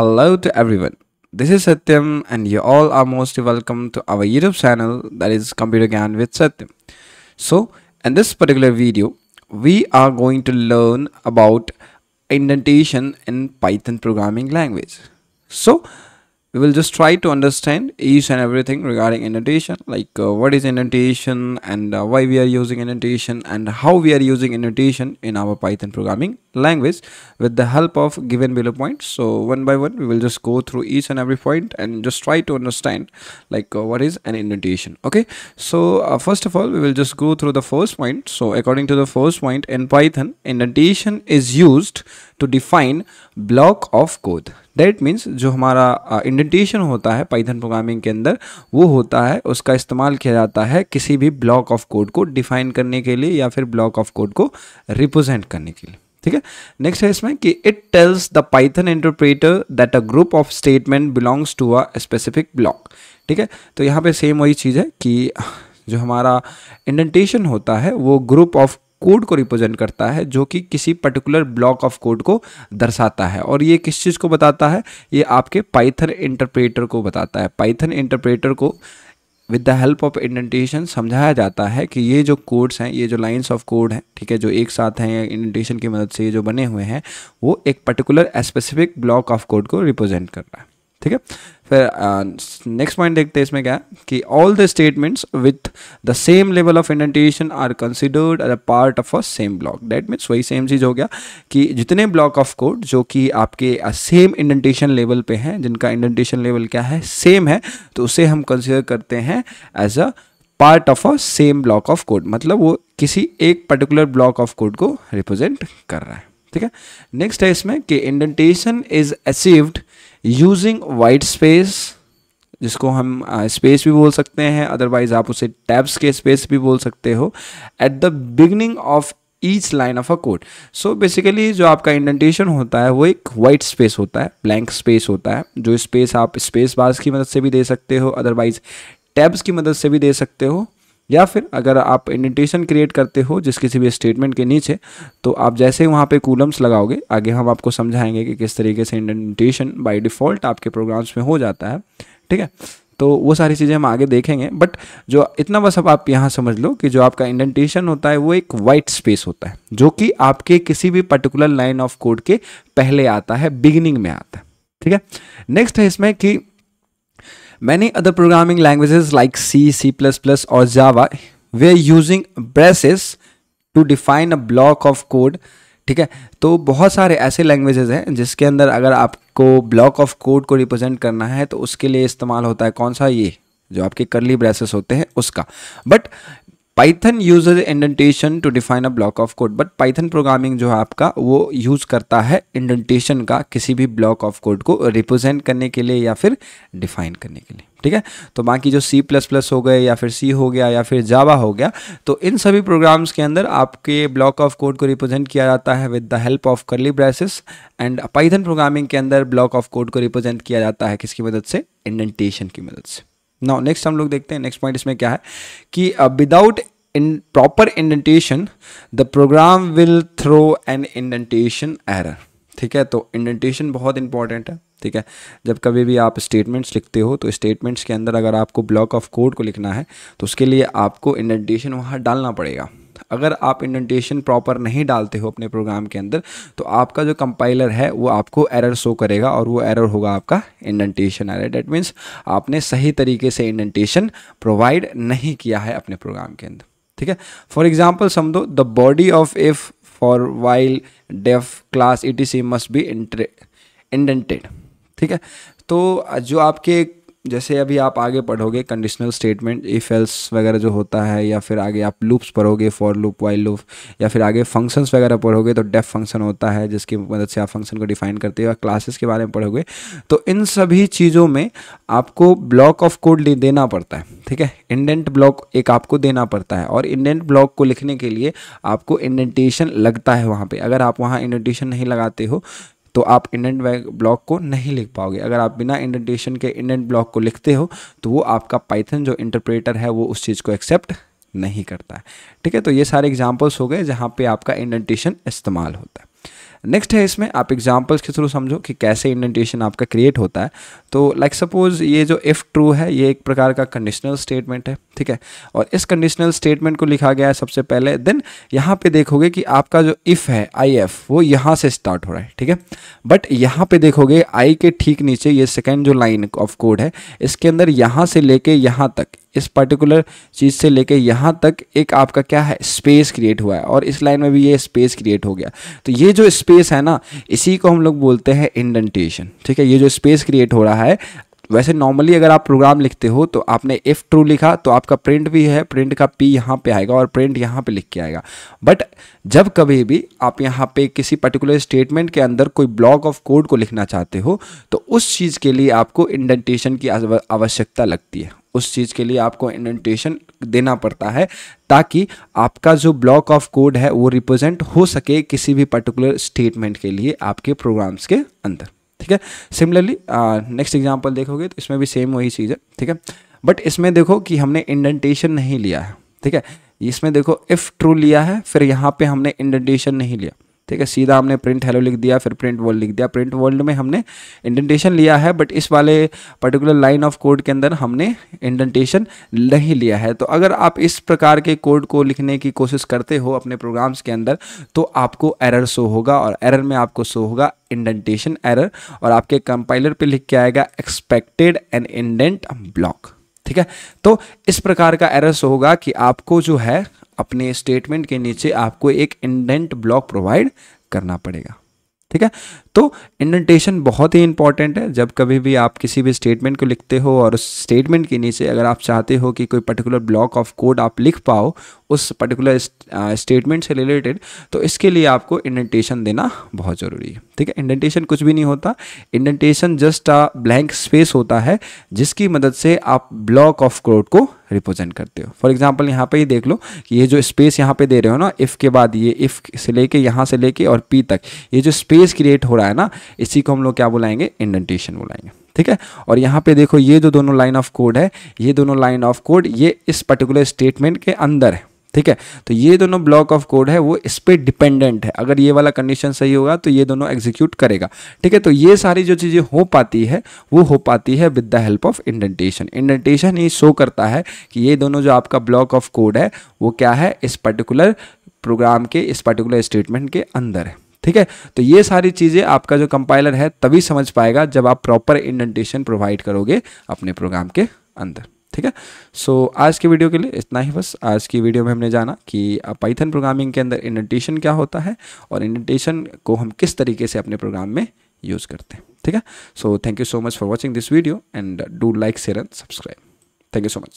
Hello to everyone. This is Satyam, and you all are most welcome to our YouTube channel, that is Computer Gyan with Satyam. So, in this particular video, we are going to learn about indentation in Python programming language. So, we will just try to understand each and everything regarding indentation, like what is indentation and why we are using indentation and how we are using indentation in our Python programming language with the help of given below points. So one by one we will just go through each and every point and just try to understand like what is an indentation. Okay, so first of all we will just go through the first point. So according to the first point, in Python, indentation is used to define block of code. That means जो हमारा indentation होता है Python programming के अंदर, वो होता है, उसका इस्तेमाल किया जाता है किसी भी ब्लॉक ऑफ कोड को डिफाइन करने के लिए या फिर ब्लॉक ऑफ कोड को रिप्रेजेंट करने के लिए. ठीक है. नेक्स्ट है इसमें कि it tells the Python interpreter that a group of statement belongs to a specific block. ठीक है. तो यहाँ पे सेम वही चीज़ है कि जो हमारा इंडेंटेशन होता है वो ग्रुप ऑफ कोड को रिप्रेजेंट करता है जो कि किसी पर्टिकुलर ब्लॉक ऑफ कोड को दर्शाता है. और ये किस चीज़ को बताता है? ये आपके पाइथन इंटरप्रेटर को बताता है. पाइथन इंटरप्रेटर को with the help of indentation समझाया जाता है कि ये जो कोड्स हैं, ये जो लाइंस ऑफ कोड हैं, ठीक है, जो एक साथ हैं इंडेंटेशन की मदद से ये जो बने हुए हैं, वो एक particular specific block of code को रिप्रेजेंट कर रहा है. ठीक है. फिर नेक्स्ट पॉइंट देखते हैं इसमें क्या है कि all the statements with the same level of indentation are considered as a part of a same block. That means वही सेम चीज़ हो गया कि जितने ब्लॉक ऑफ कोड जो कि आपके सेम इंडेंटेशन लेवल पे हैं, जिनका इंडेंटेशन लेवल क्या है, सेम है, तो उसे हम कंसिडर करते हैं as a part of a same block of code. मतलब वो किसी एक पर्टिकुलर ब्लॉक ऑफ कोड को रिप्रेजेंट कर रहा है. ठीक है. नेक्स्ट है इसमें कि indentation is achieved using white space, जिसको हम स्पेस भी बोल सकते हैं, अदरवाइज आप उसे टैब्स के स्पेस भी बोल सकते हो, at the beginning of each line of a code. So basically जो आपका इंडेंटेशन होता है वो एक वाइट स्पेस होता है, ब्लैंक स्पेस होता है, जो स्पेस आप स्पेस बार्स की मदद से भी दे सकते हो, अदरवाइज टैब्स की मदद से भी दे सकते हो, या फिर अगर आप इंडेंटेशन क्रिएट करते हो जिस किसी भी स्टेटमेंट के नीचे, तो आप जैसे वहाँ पे कूलम्स लगाओगे, आगे हम आपको समझाएंगे कि किस तरीके से इंडेंटेशन बाय डिफ़ॉल्ट आपके प्रोग्राम्स में हो जाता है. ठीक है. तो वो सारी चीज़ें हम आगे देखेंगे, बट जो इतना बस अब आप यहाँ समझ लो कि जो आपका इंडेंटेशन होता है वो एक वाइट स्पेस होता है जो कि आपके किसी भी पर्टिकुलर लाइन ऑफ कोड के पहले आता है, बिगिनिंग में आता है. ठीक है. नेक्स्ट है इसमें कि many other programming languages like C, C++ or Java were using braces to define a block of code. ठीक है. तो बहुत सारे ऐसे लैंग्वेजेस हैं जिसके अंदर अगर आपको ब्लॉक ऑफ कोड को रिप्रेजेंट करना है तो उसके लिए इस्तेमाल होता है कौन सा, ये जो आपके कर्ली ब्रेसेस होते हैं उसका. But Python uses indentation to define a block of code. But Python programming जो है आपका वो यूज़ करता है इंडेंटेशन का किसी भी ब्लॉक ऑफ कोड को रिप्रेजेंट करने के लिए या फिर डिफाइन करने के लिए. ठीक है. तो बाकी जो C++ हो गए या फिर C हो गया या फिर जावा हो गया, तो इन सभी प्रोग्राम्स के अंदर आपके ब्लॉक ऑफ कोड को रिप्रेजेंट किया जाता है with the help of curly braces. And Python programming के अंदर ब्लॉक ऑफ कोड को रिप्रेजेंट किया जाता है किसकी मदद से? इंडेंटेशन की मदद से. नाउ नेक्स्ट हम लोग देखते हैं. नेक्स्ट पॉइंट इसमें क्या है कि without improper indentation the program will throw an indentation error. ठीक है. तो इंडेंटेशन बहुत इंपॉर्टेंट है. ठीक है. जब कभी भी आप स्टेटमेंट्स लिखते हो तो स्टेटमेंट्स के अंदर अगर आपको ब्लॉक ऑफ कोड को लिखना है तो उसके लिए आपको इंडेंटेशन वहाँ डालना पड़ेगा. अगर आप इंडेंटेशन प्रॉपर नहीं डालते हो अपने प्रोग्राम के अंदर तो आपका जो कंपाइलर है वो आपको एरर शो करेगा और वो एरर होगा आपका इंडेंटेशन एरर. डेट मीन्स आपने सही तरीके से इंडेंटेशन प्रोवाइड नहीं किया है अपने प्रोग्राम के अंदर. ठीक है. फॉर एग्जाम्पल समझो the body of if for while def class etc must be indented. ठीक है. तो जो आपके जैसे अभी आप आगे पढ़ोगे कंडीशनल स्टेटमेंट, इफ एल्स वगैरह जो होता है, या फिर आगे आप लूप्स पढ़ोगे, फॉर लूप, वाइल लूप, या फिर आगे फंक्शंस वगैरह पढ़ोगे तो डेफ फंक्शन होता है जिसकी मदद से आप फंक्शन को डिफाइन करते हो, क्लासेस के बारे में पढ़ोगे. तो इन सभी चीज़ों में आपको ब्लॉक ऑफ कोड देना पड़ता है. ठीक है. इंडेंट ब्लॉक एक आपको देना पड़ता है और इंडेंट ब्लॉक को लिखने के लिए आपको इंडेंटेशन लगता है वहाँ पर. अगर आप वहाँ इंडेंटेशन नहीं लगाते हो तो आप इंडेंट ब्लॉक को नहीं लिख पाओगे. अगर आप बिना इंडेंटेशन के इंडेंट ब्लॉक को लिखते हो तो वो आपका पाइथन जो इंटरप्रेटर है वो उस चीज़ को एक्सेप्ट नहीं करता है. ठीक है. तो ये सारे एग्जांपल्स हो गए जहाँ पे आपका इंडेंटेशन इस्तेमाल होता है. नेक्स्ट है इसमें आप एग्जांपल्स के थ्रू समझो कि कैसे इंडेंटेशन आपका क्रिएट होता है। तो लाइक सपोज ये जो इफ़ ट्रू है ये एक प्रकार का कंडीशनल स्टेटमेंट है, ठीक है, और इस कंडीशनल स्टेटमेंट को लिखा गया है सबसे पहले। देन यहाँ पे देखोगे कि आपका जो इफ़ है आई एफ वो यहाँ से स्टार्ट हो रहा है, ठीक है, बट यहाँ पे देखोगे आई के ठीक नीचे ये सेकेंड जो लाइन ऑफ कोड है इसके अंदर यहाँ से लेके यहाँ तक, इस पर्टिकुलर चीज़ से लेके यहाँ तक एक आपका क्या है स्पेस क्रिएट हुआ है, और इस लाइन में भी ये स्पेस क्रिएट हो गया। तो ये जो स्पेस है ना इसी को हम लोग बोलते हैं इंडेंटेशन, ठीक है। ये जो स्पेस क्रिएट हो रहा है, वैसे नॉर्मली अगर आप प्रोग्राम लिखते हो तो आपने इफ़ ट्रू लिखा तो आपका प्रिंट भी है, प्रिंट का पी यहाँ पे आएगा और प्रिंट यहाँ पे लिख के आएगा। बट जब कभी भी आप यहाँ पे किसी पर्टिकुलर स्टेटमेंट के अंदर कोई ब्लॉक ऑफ कोड को लिखना चाहते हो तो उस चीज़ के लिए आपको इंडेंटेशन की आवश्यकता लगती है, उस चीज़ के लिए आपको इंडेंटेशन देना पड़ता है ताकि आपका जो ब्लॉक ऑफ कोड है वो रिप्रेजेंट हो सके किसी भी पर्टिकुलर स्टेटमेंट के लिए आपके प्रोग्राम्स के अंदर, ठीक है। सिमिलरली नेक्स्ट एग्जांपल देखोगे तो इसमें भी सेम वही चीज़ है, ठीक है, बट इसमें देखो कि हमने इंडेंटेशन नहीं लिया है, ठीक है। इसमें देखो इफ़ ट्रू लिया है, फिर यहाँ पे हमने इंडेंटेशन नहीं लिया, ठीक है, सीधा हमने प्रिंट हेलो लिख दिया, फिर प्रिंट वर्ल्ड लिख दिया। प्रिंट वर्ल्ड में हमने इंडेंटेशन लिया है बट इस वाले पर्टिकुलर लाइन ऑफ कोड के अंदर हमने इंडेंटेशन नहीं लिया है। तो अगर आप इस प्रकार के कोड को लिखने की कोशिश करते हो अपने प्रोग्राम्स के अंदर तो आपको एरर शो होगा, और एरर में आपको शो होगा इंडेंटेशन एरर, और आपके कंपाइलर पे लिख के आएगा एक्सपेक्टेड एन इंडेंट ब्लॉक, ठीक है। तो इस प्रकार का एरर शो होगा कि आपको जो है अपने स्टेटमेंट के नीचे आपको एक इंडेंट ब्लॉक प्रोवाइड करना पड़ेगा, ठीक है। तो इंडेंटेशन बहुत ही इंपॉर्टेंट है। जब कभी भी आप किसी भी स्टेटमेंट को लिखते हो और उस स्टेटमेंट के नीचे अगर आप चाहते हो कि कोई पर्टिकुलर ब्लॉक ऑफ कोड आप लिख पाओ उस पर्टिकुलर स्टेटमेंट से रिलेटेड, तो इसके लिए आपको इंडेंटेशन देना बहुत ज़रूरी है, ठीक है। इंडेंटेशन कुछ भी नहीं होता, indentation just a blank space होता है जिसकी मदद से आप ब्लॉक ऑफ कोड को रिप्रेजेंट करते हो। फॉर एग्जांपल यहाँ पे ही देख लो कि ये जो स्पेस यहाँ पे दे रहे हो ना, इफ़ के बाद ये इफ़ से लेके यहाँ से लेके और पी तक ये जो स्पेस क्रिएट हो रहा है ना, इसी को हम लोग क्या बुलाएंगे, इंडेंटेशन बुलाएंगे, ठीक है। और यहाँ पे देखो ये जो दोनों लाइन ऑफ कोड है, ये दोनों लाइन ऑफ कोड ये इस पर्टिकुलर स्टेटमेंट के अंदर है, ठीक है। तो ये दोनों ब्लॉक ऑफ कोड है वो इस पे डिपेंडेंट है, अगर ये वाला कंडीशन सही होगा तो ये दोनों एग्जीक्यूट करेगा, ठीक है। तो ये सारी जो चीज़ें हो पाती है वो हो पाती है with the help of indentation. Indentation he show करता है कि ये दोनों जो आपका ब्लॉक ऑफ कोड है वो क्या है, इस पर्टिकुलर प्रोग्राम के इस पर्टिकुलर स्टेटमेंट के अंदर है, ठीक है। तो ये सारी चीज़ें आपका जो कंपाइलर है तभी समझ पाएगा जब आप प्रॉपर इंडेंटेशन प्रोवाइड करोगे अपने प्रोग्राम के अंदर, ठीक है। सो आज के वीडियो के लिए इतना ही बस। आज की वीडियो में हमने जाना कि पाइथन प्रोग्रामिंग के अंदर इंडेंटेशन क्या होता है और इंडेंटेशन को हम किस तरीके से अपने प्रोग्राम में यूज़ करते हैं, ठीक है। So thank you so much for watching this video and do like share and subscribe. Thank you so much.